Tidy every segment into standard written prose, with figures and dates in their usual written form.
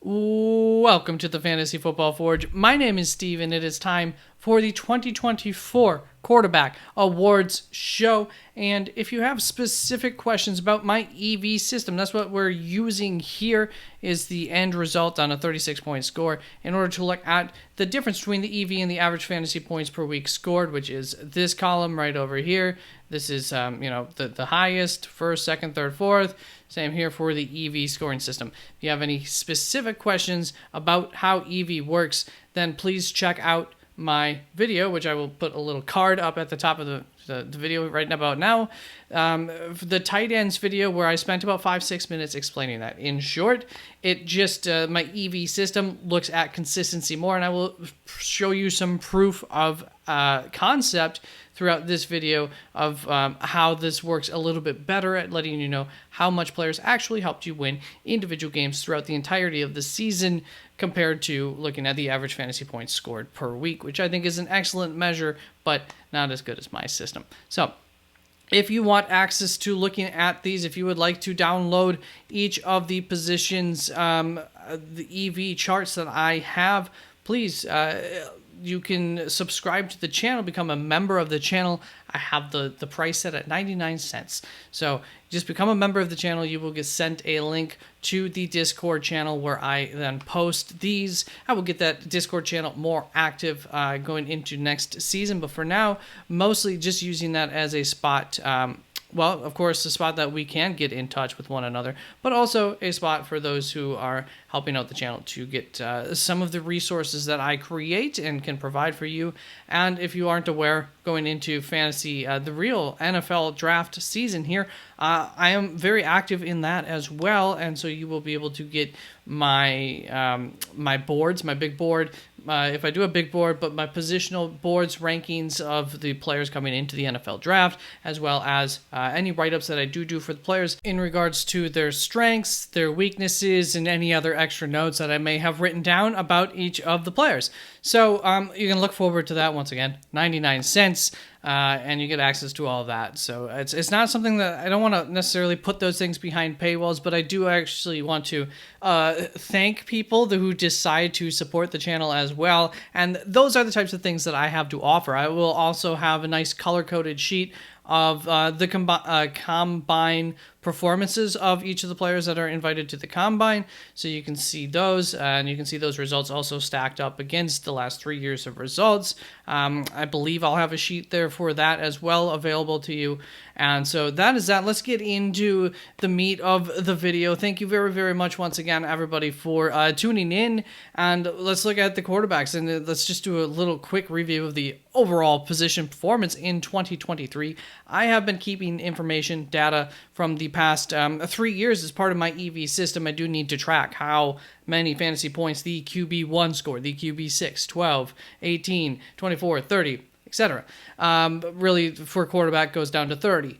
Welcome to the Fantasy Football Forge. My name is Steve, and it is time for the 2024 Quarterback Awards show. And if you have specific questions about my EV system, that's what we're using here, is the end result on a 36-point score in order to look at the difference between the EV and the average fantasy points per week scored, which is this column right over here. This is, the highest, first, second, third, fourth. Same here for the EV scoring system. If you have any specific questions about how EV works, then please check out my video, which I will put a little card up at the top of the video right about now. The tight ends video where I spent about 5-6 minutes explaining that. In short, it just, my EV system looks at consistency more, and I will show you some proof of concept throughout this video of how this works a little bit better at letting you know how much players actually helped you win individual games throughout the entirety of the season compared to looking at the average fantasy points scored per week, which I think is an excellent measure, but not as good as my system. So if you want access to looking at these, if you would like to download each of the positions, the EV charts that I have, please, you can subscribe to the channel, become a member of the channel. I have the price set at 99 cents. So just become a member of the channel. You will get sent a link to the Discord channel where I then post these. I will get that Discord channel more active going into next season. But for now, mostly just using that as a spot. Well, of course, a spot that we can get in touch with one another, but also a spot for those who are helping out the channel to get some of the resources that I create and can provide for you. And if you aren't aware, going into fantasy, the real NFL draft season here, I am very active in that as well, and so you will be able to get my my boards, my big board, if I do a big board, but my positional boards, rankings of the players coming into the NFL draft, as well as any write-ups that I do for the players in regards to their strengths, their weaknesses, and any other extra notes that I may have written down about each of the players. So you can look forward to that. Once again, 99 cents. And you get access to all of that. So it's not something that I don't want to necessarily put those things behind paywalls, but I do actually want to thank people who decide to support the channel as well. And those are the types of things that I have to offer. I will also have a nice color-coded sheet of the combine performances of each of the players that are invited to the combine, so you can see those, and you can see those results also stacked up against the last 3 years of results. I believe I'll have a sheet there for that as well available to you. And so that is that. Let's get into the meat of the video. Thank you very, very much once again, everybody, for tuning in. And let's look at the quarterbacks, and let's just do a little quick review of the overall position performance in 2023. I have been keeping information, data from the past 3 years as part of my EV system. I do need to track how many fantasy points the QB1 scored, the QB6, 12, 18, 24, 30, etc. Really, for quarterback, goes down to 30.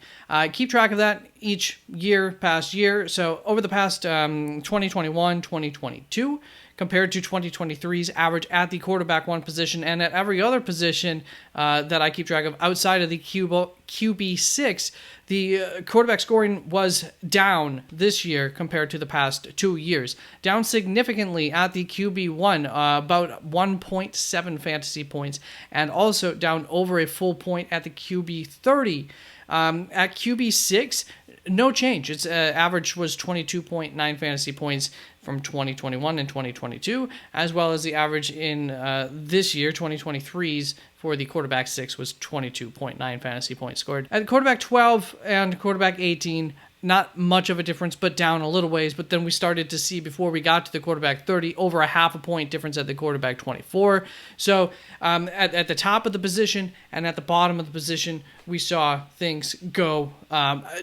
Keep track of that each year, past year. So over the past 2021, 2022, compared to 2023's average at the quarterback one position and at every other position that I keep track of outside of the QB6, the quarterback scoring was down this year compared to the past 2 years. Down significantly at the QB1, about 1.7 fantasy points, and also down over a full point at the QB30. At QB6, no change. Its average was 22.9 fantasy points from 2021 and 2022, as well as the average in this year, 2023's, for the quarterback 6 was 22.9 fantasy points scored. At quarterback 12 and quarterback 18, not much of a difference, but down a little ways. But then we started to see, before we got to the quarterback 30, over a half a point difference at the quarterback 24. So at the top of the position and at the bottom of the position, we saw things go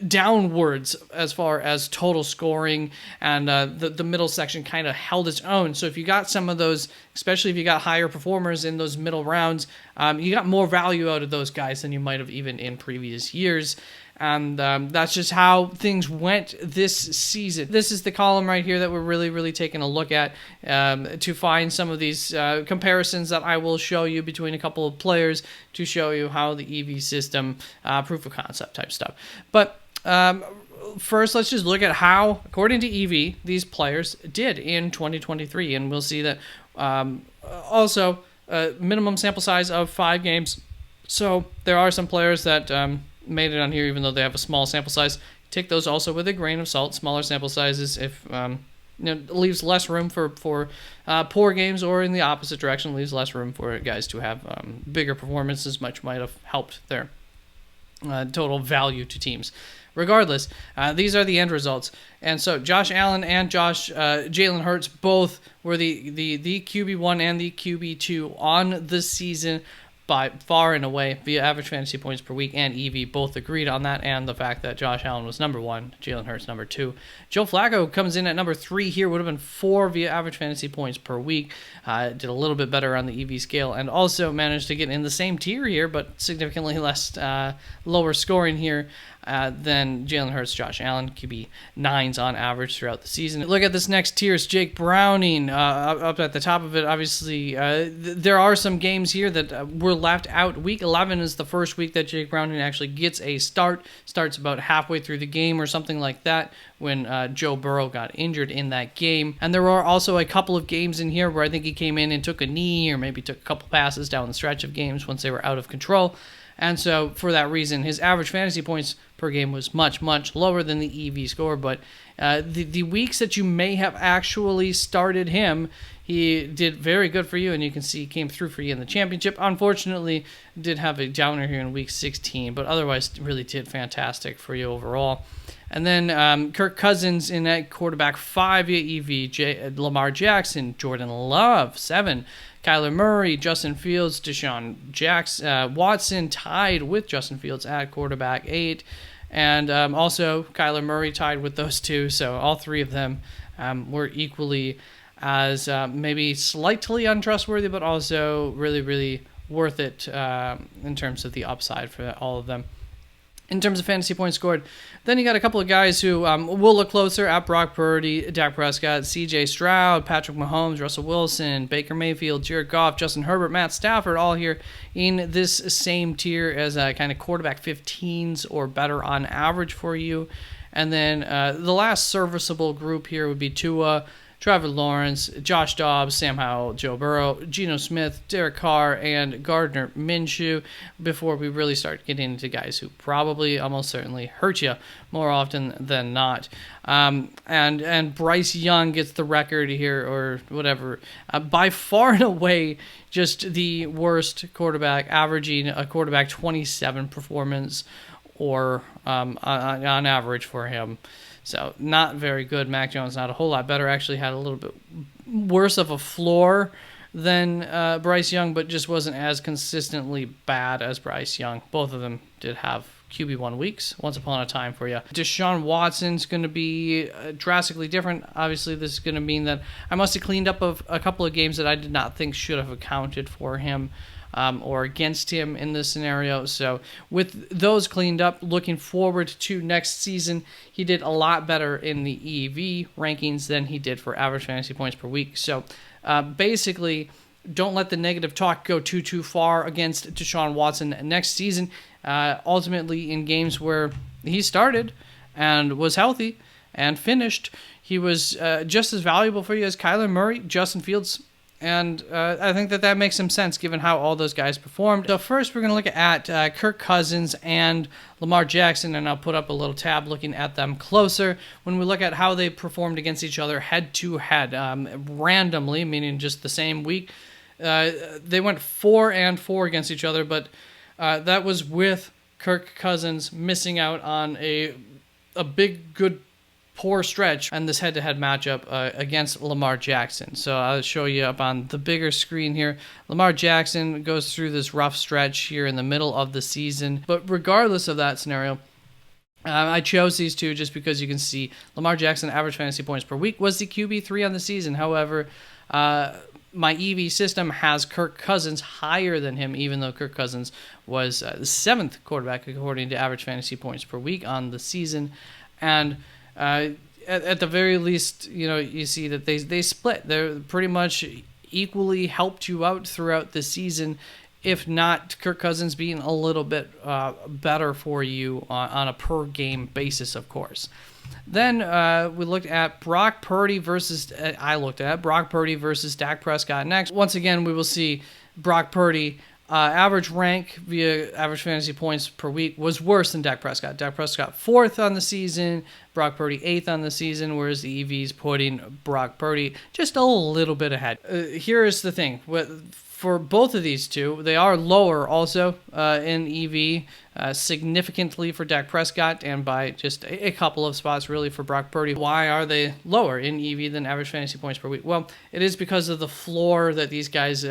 downwards as far as total scoring, and the middle section kind of held its own. So if you got some of those, especially if you got higher performers in those middle rounds, you got more value out of those guys than you might have even in previous years. And that's just how things went this season. This is the column right here that we're really taking a look at to find some of these comparisons that I will show you between a couple of players to show you how the EV system, proof of concept type stuff. But first, let's just look at how, according to EV, these players did in 2023. And we'll see that also minimum sample size of 5 games. So there are some players that made it on here even though they have a small sample size. Take those also with a grain of salt. Smaller sample sizes if leaves less room for poor games, or in the opposite direction, leaves less room for guys to have bigger performances, which might have helped their total value to teams. Regardless, these are the end results. And so Josh Allen and Jalen Hurts both were the QB1 and the QB2 on the season by far and away via average fantasy points per week, and EV both agreed on that, and the fact that Josh Allen was number 1, Jalen Hurts number 2. Joe Flacco comes in at number 3 here, would have been 4 via average fantasy points per week. Did a little bit better on the EV scale, and also managed to get in the same tier here, but significantly less lower scoring here than Jalen Hurts, Josh Allen, QB 9s on average throughout the season. Look at this next tier. It's Jake Browning up at the top of it. Obviously, there are some games here that were left out. Week 11 is the first week that Jake Browning actually gets a start. Starts about halfway through the game or something like that when Joe Burrow got injured in that game. And there are also a couple of games in here where I think he came in and took a knee or maybe took a couple passes down the stretch of games once they were out of control. And so, for that reason, his average fantasy points per game was much, much lower than the EV score. But the weeks that you may have actually started him, he did very good for you, and you can see he came through for you in the championship. Unfortunately, did have a downer here in week 16, but otherwise really did fantastic for you overall. And then Kirk Cousins in at quarterback 5 via EV, Lamar Jackson, Jordan Love 7, Kyler Murray, Justin Fields, Deshaun Watson tied with Justin Fields at quarterback 8, and also Kyler Murray tied with those two. So all 3 of them were equally as maybe slightly untrustworthy, but also really, really worth it in terms of the upside for all of them. In terms of fantasy points scored, then you got a couple of guys who will look closer at Brock Purdy, Dak Prescott, C.J. Stroud, Patrick Mahomes, Russell Wilson, Baker Mayfield, Jared Goff, Justin Herbert, Matt Stafford, all here in this same tier as kind of quarterback 15s or better on average for you. And then the last serviceable group here would be Tua, Trevor Lawrence, Josh Dobbs, Sam Howell, Joe Burrow, Geno Smith, Derek Carr, and Gardner Minshew, before we really start getting into guys who probably almost certainly hurt you more often than not. And Bryce Young gets the record here, or whatever, by far and away just the worst quarterback, averaging a quarterback 27 performance or on average for him. So not very good. Mac Jones not a whole lot better. Actually had a little bit worse of a floor than Bryce Young, but just wasn't as consistently bad as Bryce Young. Both of them did have QB1 weeks once upon a time for you. Deshaun Watson's going to be drastically different. Obviously, this is going to mean that I must have cleaned up a couple of games that I did not think should have accounted for him. Or against him in this scenario. So with those cleaned up, looking forward to next season, he did a lot better in the EV rankings than he did for average fantasy points per week. So basically, don't let the negative talk go too far against Deshaun Watson next season. Ultimately, in games where he started and was healthy and finished, he was just as valuable for you as Kyler Murray, Justin Fields, and I think that makes some sense given how all those guys performed. So first we're going to look at Kirk Cousins and Lamar Jackson, and I'll put up a little tab looking at them closer. When we look at how they performed against each other head-to-head, randomly, meaning just the same week, they went 4-4 against each other, but that was with Kirk Cousins missing out on a big, good, poor stretch and this head-to-head matchup against Lamar Jackson. So I'll show you up on the bigger screen here. Lamar Jackson goes through this rough stretch here in the middle of the season. But regardless of that scenario, I chose these two just because you can see Lamar Jackson average fantasy points per week was the QB3 on the season. However, my EV system has Kirk Cousins higher than him, even though Kirk Cousins was the 7th quarterback according to average fantasy points per week on the season. And at the very least, you see that they split. They're pretty much equally helped you out throughout the season if not Kirk Cousins being a little bit better for you on a per game basis, of course. Then we looked at Brock Purdy versus Dak Prescott next. Once again, we will see Brock Purdy average rank via average fantasy points per week was worse than Dak Prescott. Dak Prescott 4th on the season, Brock Purdy 8th on the season, whereas the EV's putting Brock Purdy just a little bit ahead. Here is the thing. For both of these two, they are lower also in EV, significantly for Dak Prescott and by just a couple of spots really for Brock Purdy. Why are they lower in EV than average fantasy points per week? Well, it is because of the floor that these guys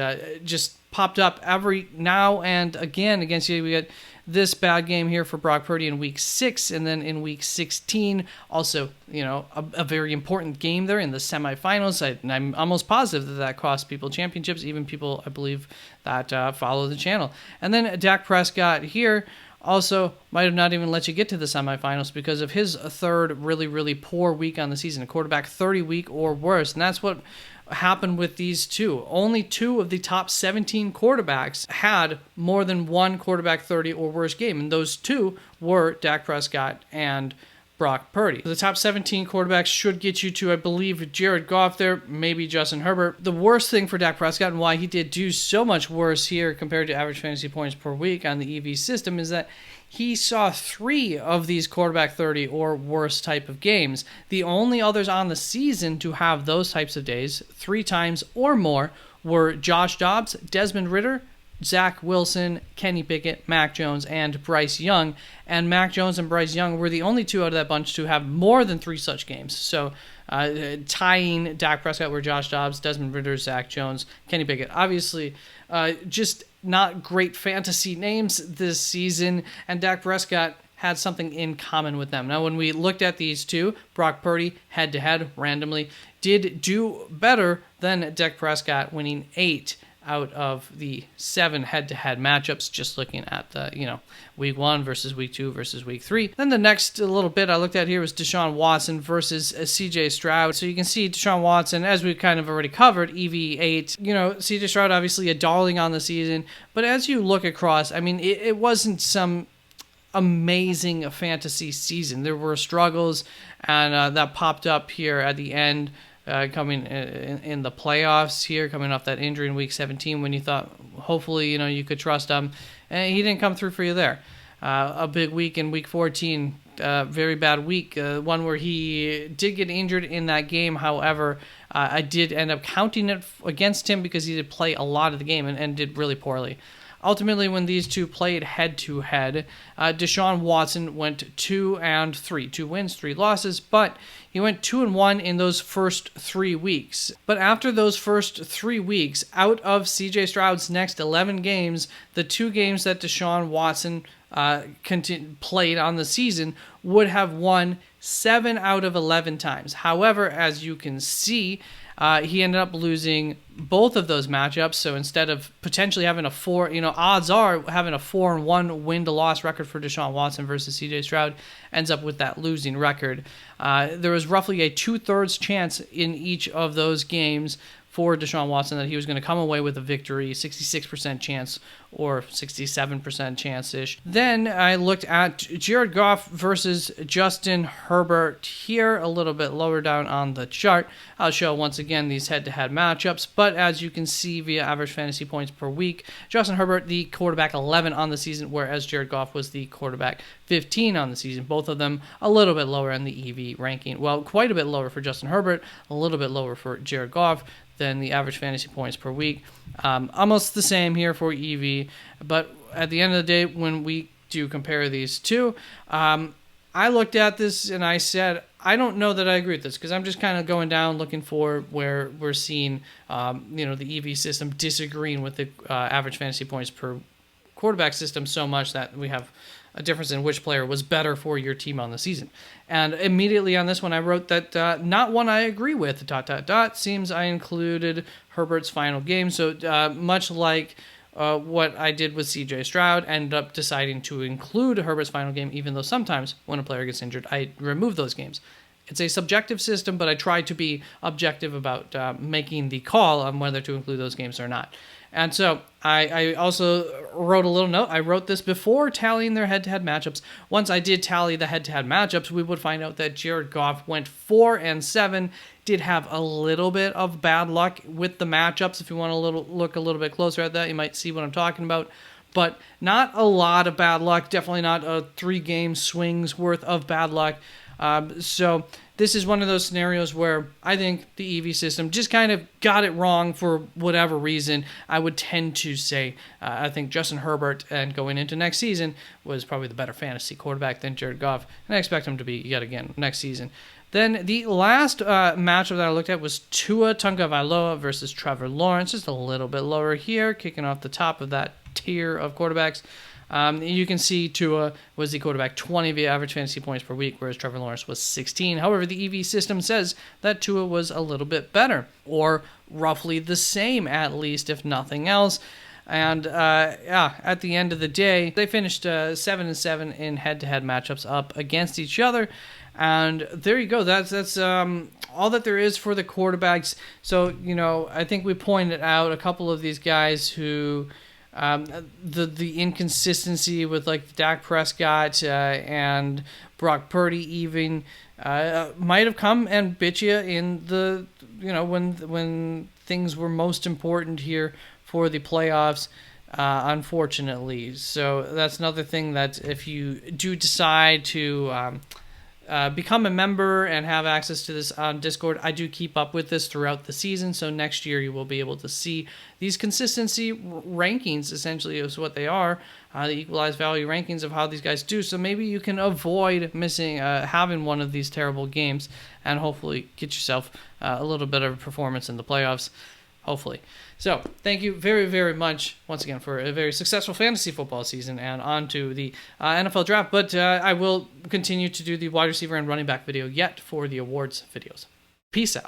just popped up every now and again against you. We got this bad game here for Brock Purdy in week 6, and then in week 16, also, a very important game there in the semifinals. I'm almost positive that cost people championships, even people, I believe, that follow the channel. And then Dak Prescott here also might have not even let you get to the semifinals because of his third really, really poor week on the season, a quarterback 30 week or worse. And that's what happened with these two. Only 2 of the top 17 quarterbacks had more than one quarterback 30 or worse game, and those 2 were Dak Prescott and Brock Purdy. The top 17 quarterbacks should get you to, I believe, Jared Goff there, maybe Justin Herbert. The worst thing for Dak Prescott and why he did do so much worse here compared to average fantasy points per week on the EV system is that he saw 3 of these quarterback 30 or worse type of games. The only others on the season to have those types of days 3 times or more were Josh Dobbs, Desmond Ridder, Zach Wilson, Kenny Pickett, Mac Jones, and Bryce Young. And Mac Jones and Bryce Young were the only 2 out of that bunch to have more than 3 such games. So tying Dak Prescott were Josh Dobbs, Desmond Ridder, Zach Jones, Kenny Pickett. Obviously, just not great fantasy names this season, and Dak Prescott had something in common with them. Now, when we looked at these 2, Brock Purdy, head-to-head, randomly, did do better than Dak Prescott, winning 8 out of the 7 head-to-head matchups, just looking at the, week 1 versus week 2 versus week 3. Then the next little bit I looked at here was Deshaun Watson versus CJ Stroud. So you can see Deshaun Watson, as we kind of already covered, EV8. CJ Stroud obviously a darling on the season, but as you look across, I mean, it wasn't some amazing fantasy season. There were struggles, and that popped up here at the end. Coming in the playoffs here, coming off that injury in week 17 when you thought hopefully you could trust him, and he didn't come through for you there. A big week in week 14, very bad week, one where he did get injured in that game. However, I did end up counting it against him because he did play a lot of the game and did really poorly. Ultimately, when these 2 played head-to-head, Deshaun Watson went 2-3. 2 wins, 3 losses, but he went 2-1 in those first 3 weeks. But after those first 3 weeks, out of CJ Stroud's next 11 games, the 2 games that Deshaun Watson played on the season would have won 7 out of 11 times. However, as you can see, he ended up losing both of those matchups. So instead of potentially having a 4, odds are having a 4-1 win-to-loss record for Deshaun Watson versus CJ Stroud ends up with that losing record. There was roughly a 2/3 chance in each of those games for Deshaun Watson that he was going to come away with a victory, 66% chance or 67% chance-ish. Then I looked at Jared Goff versus Justin Herbert here, a little bit lower down on the chart. I'll show once again these head-to-head matchups, but as you can see via average fantasy points per week, Justin Herbert, the quarterback 11 on the season, whereas Jared Goff was the quarterback 15 on the season. Both of them a little bit lower in the EV ranking. Well, quite a bit lower for Justin Herbert, a little bit lower for Jared Goff than the average fantasy points per week. Almost the same here for EV, but at the end of the day, when we do compare these 2, I looked at this and I said, I don't know that I agree with this because I'm just kind of going down looking for where we're seeing, the EV system disagreeing with the average fantasy points per quarterback system so much that we have a difference in which player was better for your team on the season. And immediately on this one, I wrote that not one I agree with, ... Seems I included Herbert's final game. So much like what I did with CJ Stroud, ended up deciding to include Herbert's final game, even though sometimes when a player gets injured, I remove those games. It's a subjective system, but I try to be objective about making the call on whether to include those games or not. And so I also wrote a little note. I wrote this before tallying their head-to-head matchups. Once I did tally the head-to-head matchups, we would find out that Jared Goff went 4-7, did have a little bit of bad luck with the matchups. If you want to look a little bit closer at that, you might see what I'm talking about. But not a lot of bad luck. Definitely not a 3-game swings worth of bad luck. So this is one of those scenarios where I think the EV system just kind of got it wrong for whatever reason. I would tend to say I think Justin Herbert, and going into next season, was probably the better fantasy quarterback than Jared Goff, and I expect him to be yet again next season. Then the last matchup that I looked at was Tua Tagovailoa versus Trevor Lawrence, just a little bit lower here, kicking off the top of that tier of quarterbacks. You can see Tua was the quarterback 20 via average fantasy points per week, whereas Trevor Lawrence was 16. However, the EV system says that Tua was a little bit better, or roughly the same at least, if nothing else. And at the end of the day, they finished 7-7 in head-to-head matchups up against each other. And there you go. That's all that there is for the quarterbacks. So, I think we pointed out a couple of these guys who the inconsistency with like Dak Prescott and Brock Purdy even might have come and bit you in the when things were most important here for the playoffs, unfortunately. So that's another thing that if you do decide to become a member and have access to this on Discord, I do keep up with this throughout the season. So next year you will be able to see these consistency rankings, essentially is what they are, the equalized value rankings of how these guys do. So maybe you can avoid missing, having one of these terrible games, and hopefully get yourself a little bit of performance in the playoffs. Hopefully. So, thank you very, very much once again for a very successful fantasy football season, and on to the NFL draft. But I will continue to do the wide receiver and running back video yet for the awards videos. Peace out.